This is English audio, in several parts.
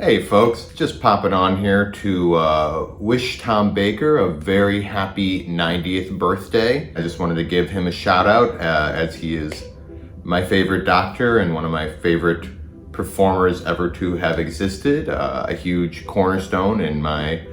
Hey folks, just popping on here to wish Tom Baker a very happy 90th birthday. I just wanted to give him a shout out as he is my favorite doctor and one of my favorite performers ever to have existed. A huge cornerstone in my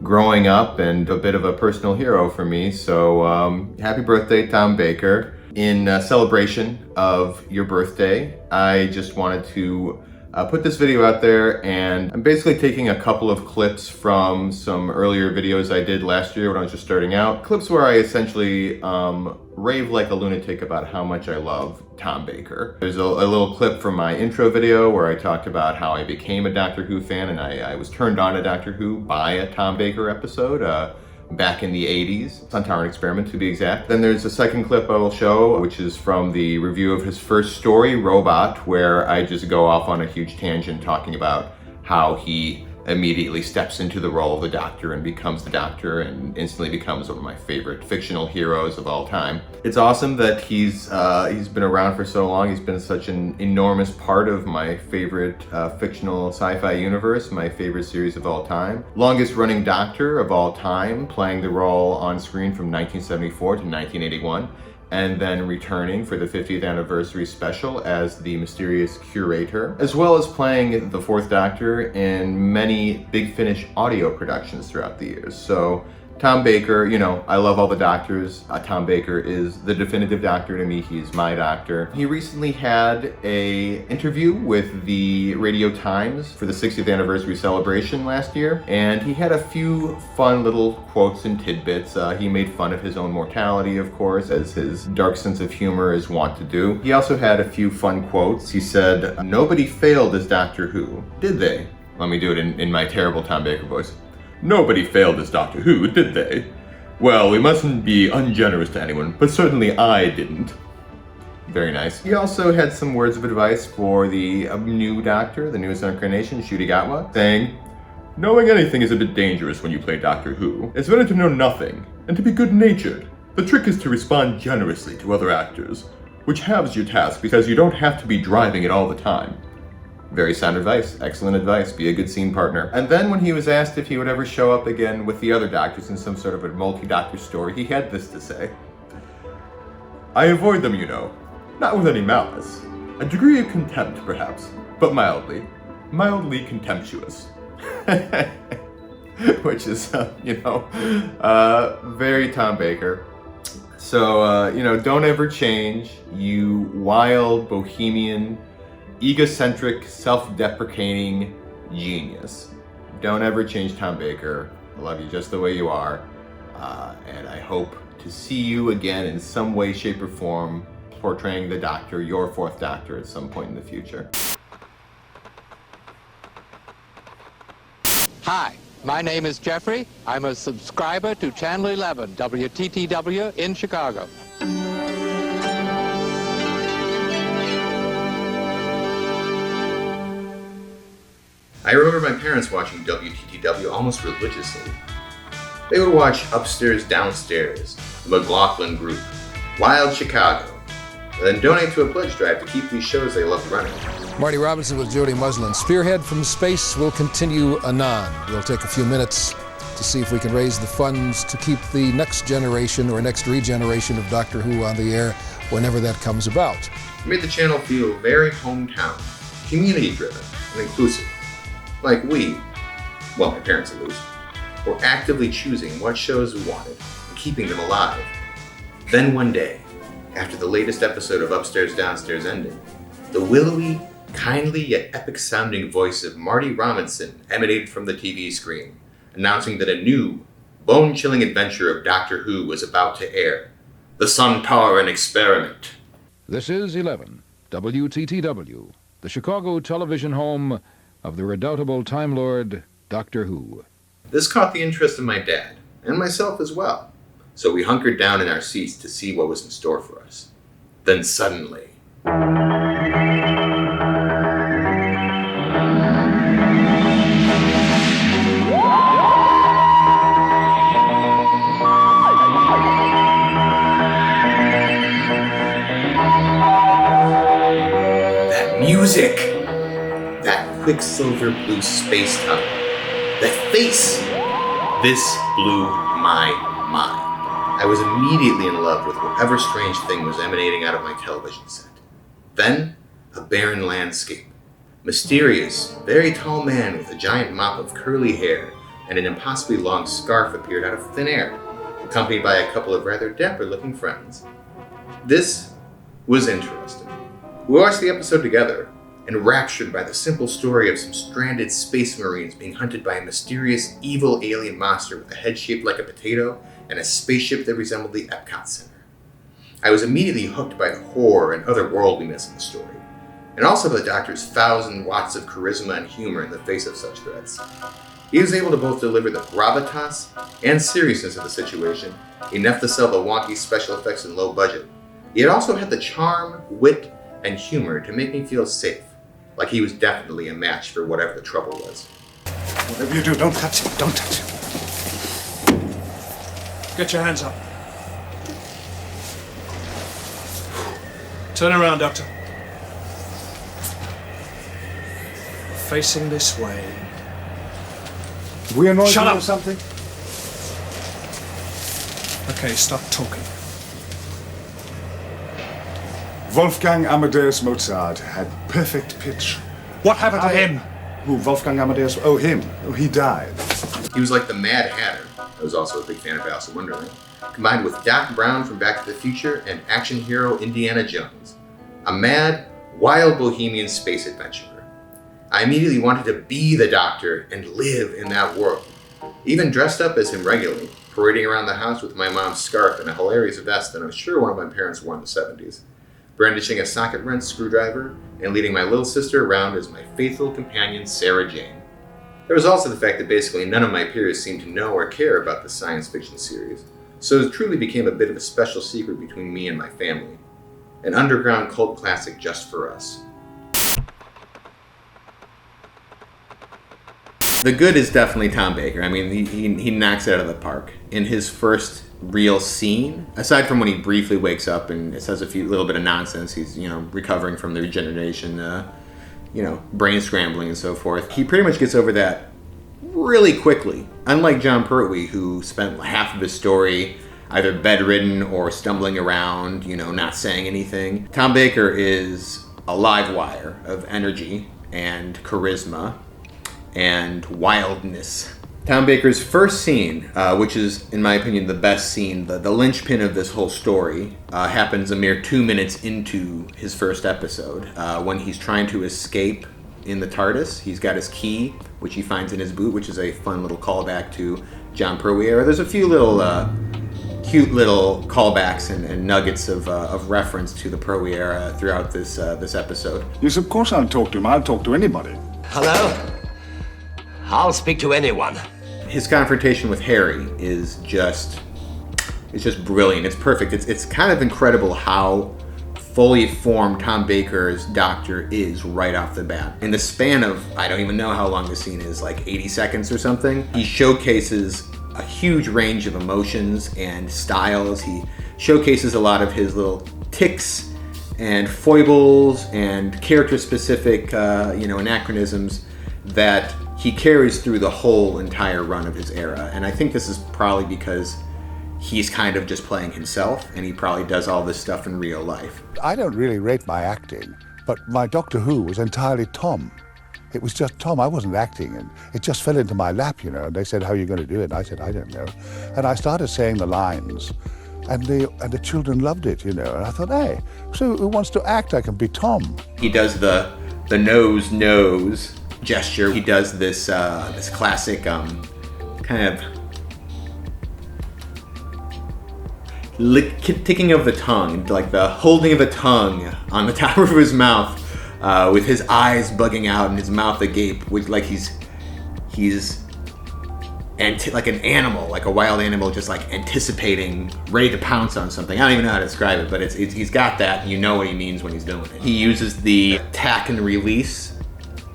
growing up and a bit of a personal hero for me. So happy birthday, Tom Baker. In celebration of your birthday, I just wanted to put this video out there, and I'm basically taking a couple of clips from some earlier videos I did last year when I was just starting out. Clips where I essentially rave like a lunatic about how much I love Tom Baker. There's a little clip from my intro video where I talked about how I became a Doctor Who fan, and I was turned on to Doctor Who by a Tom Baker episode. Back in the 80s, Sontaran Experiment to be exact. Then there's a second clip I will show, which is from the review of his first story, Robot, where I just go off on a huge tangent talking about how he immediately steps into the role of the Doctor and becomes the Doctor and instantly becomes one of my favorite fictional heroes of all time. It's awesome that he's been around for so long. He's been such an enormous part of my favorite fictional sci-fi universe, my favorite series of all time. Longest running Doctor of all time, playing the role on screen from 1974 to 1981. And then returning for the 50th anniversary special as the mysterious curator, as well as playing the Fourth Doctor in many Big Finish audio productions throughout the years. So Tom Baker, you know, I love all the Doctors. Tom Baker is the definitive Doctor to me. He's my Doctor. He recently had an interview with the Radio Times for the 60th anniversary celebration last year, and he had a few fun little quotes and tidbits. He made fun of his own mortality, of course, as his dark sense of humor is wont to do. He also had a few fun quotes. He said, "Nobody failed as Doctor Who, did they?" Let me do it in my terrible Tom Baker voice. "Nobody failed as Doctor Who, did they? Well, we mustn't be ungenerous to anyone, but certainly I didn't." Very nice. He also had some words of advice for the new Doctor, the newest incarnation, Ncuti Gatwa, saying, "Knowing anything is a bit dangerous when you play Doctor Who. It's better to know nothing, and to be good-natured. The trick is to respond generously to other actors, which halves your task because you don't have to be driving it all the time." Very sound advice, excellent advice, be a good scene partner. And then when he was asked if he would ever show up again with the other Doctors in some sort of a multi-Doctor story, he had this to say. "I avoid them, you know, not with any malice. A degree of contempt, perhaps, but mildly contemptuous." Which is, very Tom Baker. So, don't ever change, you wild, bohemian, egocentric, self-deprecating genius. Don't ever change, Tom Baker. I love you just the way you are. And I hope to see you again in some way, shape, or form portraying the Doctor, your Fourth Doctor, at some point in the future. Hi, my name is Jeffrey. I'm a subscriber to Channel 11, WTTW in Chicago. I remember my parents watching WTTW almost religiously. They would watch Upstairs, Downstairs, The McLaughlin Group, Wild Chicago, and then donate to a pledge drive to keep these shows they loved running. Marty Robinson with Jody Muslin. Spearhead from Space will continue anon. We'll take a few minutes to see if we can raise the funds to keep the next generation or next regeneration of Doctor Who on the air whenever that comes about. We made the channel feel very hometown, community-driven, and inclusive. Like my parents at least, were actively choosing what shows we wanted and keeping them alive. Then one day, after the latest episode of Upstairs Downstairs ended, the willowy, kindly yet epic-sounding voice of Marty Robinson emanated from the TV screen, announcing that a new, bone-chilling adventure of Doctor Who was about to air. The Sontaran Experiment. This is 11, WTTW, the Chicago television home of the redoubtable Time Lord, Doctor Who. This caught the interest of my dad, and myself as well, so we hunkered down in our seats to see what was in store for us. Then suddenly... that music! That quicksilver blue space tunnel. The face! This blew my mind. I was immediately in love with whatever strange thing was emanating out of my television set. Then, a barren landscape. Mysterious, very tall man with a giant mop of curly hair and an impossibly long scarf appeared out of thin air, accompanied by a couple of rather dapper-looking friends. This was interesting. We watched the episode together, enraptured by the simple story of some stranded space marines being hunted by a mysterious, evil alien monster with a head shaped like a potato and a spaceship that resembled the Epcot Center. I was immediately hooked by the horror and otherworldliness in the story, and also by the Doctor's 1,000 watts of charisma and humor in the face of such threats. He was able to both deliver the gravitas and seriousness of the situation, enough to sell the wonky special effects and low budget. Yet also had the charm, wit, and humor to make me feel safe, like he was definitely a match for whatever the trouble was. Whatever you do, don't touch him. Don't touch him. Get your hands up. Turn around, Doctor. Facing this way. We annoyed Shut you up. or something? Okay, stop talking. Wolfgang Amadeus Mozart had perfect pitch. What happened to him? Who, Wolfgang Amadeus? Oh, him. Oh, he died. He was like the Mad Hatter. I was also a big fan of Alice in Wonderland, combined with Doc Brown from Back to the Future and action hero Indiana Jones. A mad, wild bohemian space adventurer. I immediately wanted to be the Doctor and live in that world. Even dressed up as him regularly, parading around the house with my mom's scarf and a hilarious vest that I'm sure one of my parents wore in the 70s, brandishing a socket wrench screwdriver and leading my little sister around as my faithful companion Sarah Jane. There was also the fact that basically none of my peers seemed to know or care about the science fiction series, so it truly became a bit of a special secret between me and my family. An underground cult classic just for us. The good is definitely Tom Baker. I mean, he knocks it out of the park. In his first real scene, aside from when he briefly wakes up and says a little bit of nonsense, he's, recovering from the regeneration, brain scrambling and so forth. He pretty much gets over that really quickly. Unlike John Pertwee, who spent half of his story either bedridden or stumbling around, not saying anything. Tom Baker is a live wire of energy and charisma and wildness. Tom Baker's first scene, which is, in my opinion, the best scene, the linchpin of this whole story, happens a mere 2 minutes into his first episode, when he's trying to escape in the TARDIS. He's got his key, which he finds in his boot, which is a fun little callback to John Pertwee era. There's a few little cute little callbacks and nuggets of reference to the Pertwee era throughout this episode. Yes, of course I'll talk to him. I'll talk to anybody. Hello? I'll speak to anyone. His confrontation with Harry is just brilliant. It's perfect. It's kind of incredible how fully formed Tom Baker's Doctor is right off the bat. In the span of, I don't even know how long the scene is, like 80 seconds or something, he showcases a huge range of emotions and styles. He showcases a lot of his little tics and foibles and character-specific, anachronisms that he carries through the whole entire run of his era. And I think this is probably because he's kind of just playing himself, and he probably does all this stuff in real life. I don't really rate my acting, but my Doctor Who was entirely Tom. It was just Tom. I wasn't acting, and it just fell into my lap, and they said, how are you going to do it? And I said, I don't know. And I started saying the lines, and the children loved it, and I thought, hey, so who wants to act? I can be Tom. He does the nose gesture. He does this classic kind of ticking of the tongue, like the holding of the tongue on the top of his mouth, with his eyes bugging out and his mouth agape, which like he's like an animal, like a wild animal, just like anticipating, ready to pounce on something. I don't even know how to describe it, but he's got that, and you know what he means when he's doing it. He uses the attack and release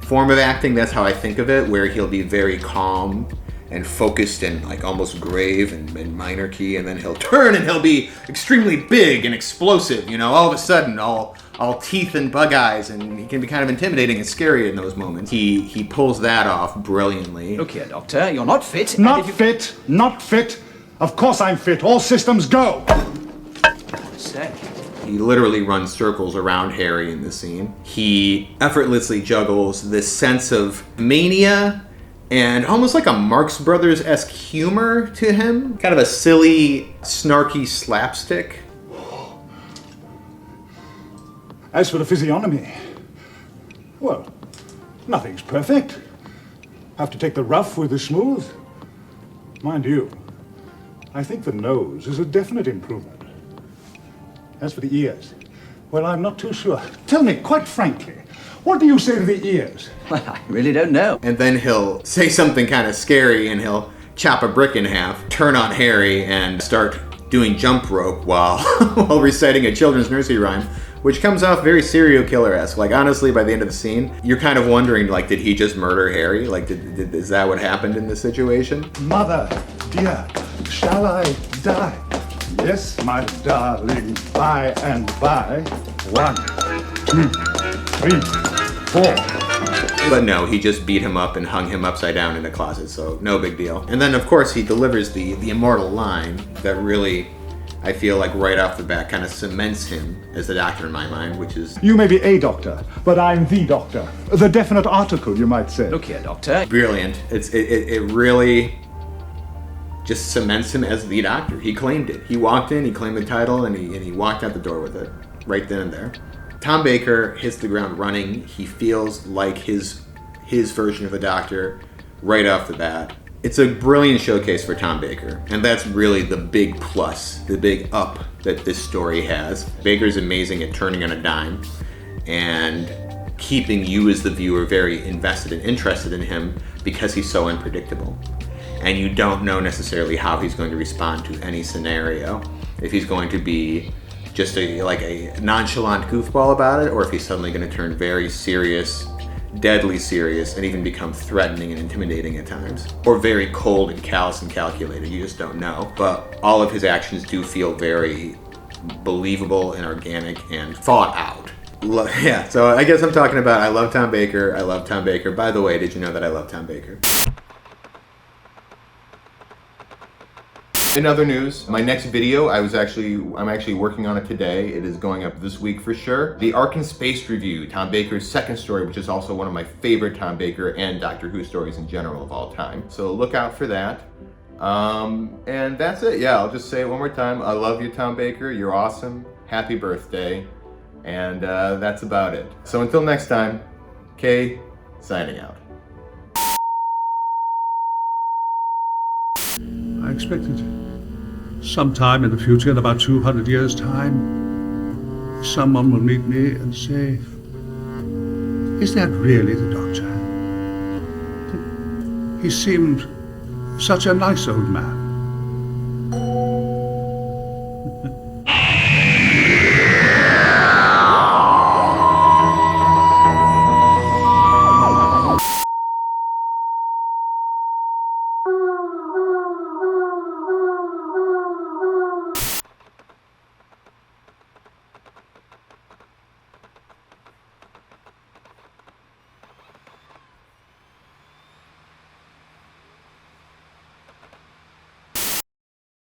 form of acting. That's how I think of it, where he'll be very calm and focused and like almost grave and minor key, and then he'll turn and he'll be extremely big and explosive. All of a sudden, all all teeth and bug eyes, and he can be kind of intimidating and scary in those moments. He pulls that off brilliantly. Look here, Doctor, you're not fit. Not fit, not fit. Of course I'm fit. All systems go. Say. He literally runs circles around Harry in the scene. He effortlessly juggles this sense of mania and almost like a Marx Brothers-esque humor to him. Kind of a silly, snarky slapstick. As for the physiognomy, well, nothing's perfect. Have to take the rough with the smooth. Mind you, I think the nose is a definite improvement. As for the ears, well, I'm not too sure. Tell me, quite frankly, what do you say to the ears? Well, I really don't know. And then he'll say something kind of scary and he'll chop a brick in half, turn on Harry, and start doing jump rope while, while reciting a children's nursery rhyme, which comes off very serial killer-esque. Like, honestly, by the end of the scene, you're kind of wondering, like, did he just murder Harry? Like, is that what happened in this situation? Mother, dear, shall I die? Yes, my darling, by and by. 1, 2, 3, 4. But no, he just beat him up and hung him upside down in a closet, so no big deal. And then, of course, he delivers the immortal line that really, I feel like right off the bat, kind of cements him as the Doctor in my mind, which is... You may be a doctor, but I'm the doctor. The definite article, you might say. Look here, Doctor. Brilliant. It really just cements him as the Doctor. He claimed it. He walked in, he claimed the title, and he walked out the door with it, right then and there. Tom Baker hits the ground running. He feels like his version of the Doctor right off the bat. It's a brilliant showcase for Tom Baker, and that's really the big plus, the big up that this story has. Baker's amazing at turning on a dime and keeping you as the viewer very invested and interested in him because he's so unpredictable. And you don't know necessarily how he's going to respond to any scenario. If he's going to be just a nonchalant goofball about it, or if he's suddenly going to turn very serious, deadly serious, and even become threatening and intimidating at times. Or very cold and callous and calculated, you just don't know. But all of his actions do feel very believable and organic and thought out. Yeah, so I guess I'm talking about I love Tom Baker, I love Tom Baker. By the way, did you know that I love Tom Baker? In other news, my next video, I'm actually working on it today. It is going up this week for sure. The Ark in Space review, Tom Baker's second story, which is also one of my favorite Tom Baker and Doctor Who stories in general of all time. So look out for that. And that's it. Yeah, I'll just say it one more time. I love you, Tom Baker. You're awesome. Happy birthday. And that's about it. So until next time, Kay, signing out. I expected sometime in the future, in about 200 years' time, someone will meet me and say, "Is that really the Doctor? He seemed such a nice old man."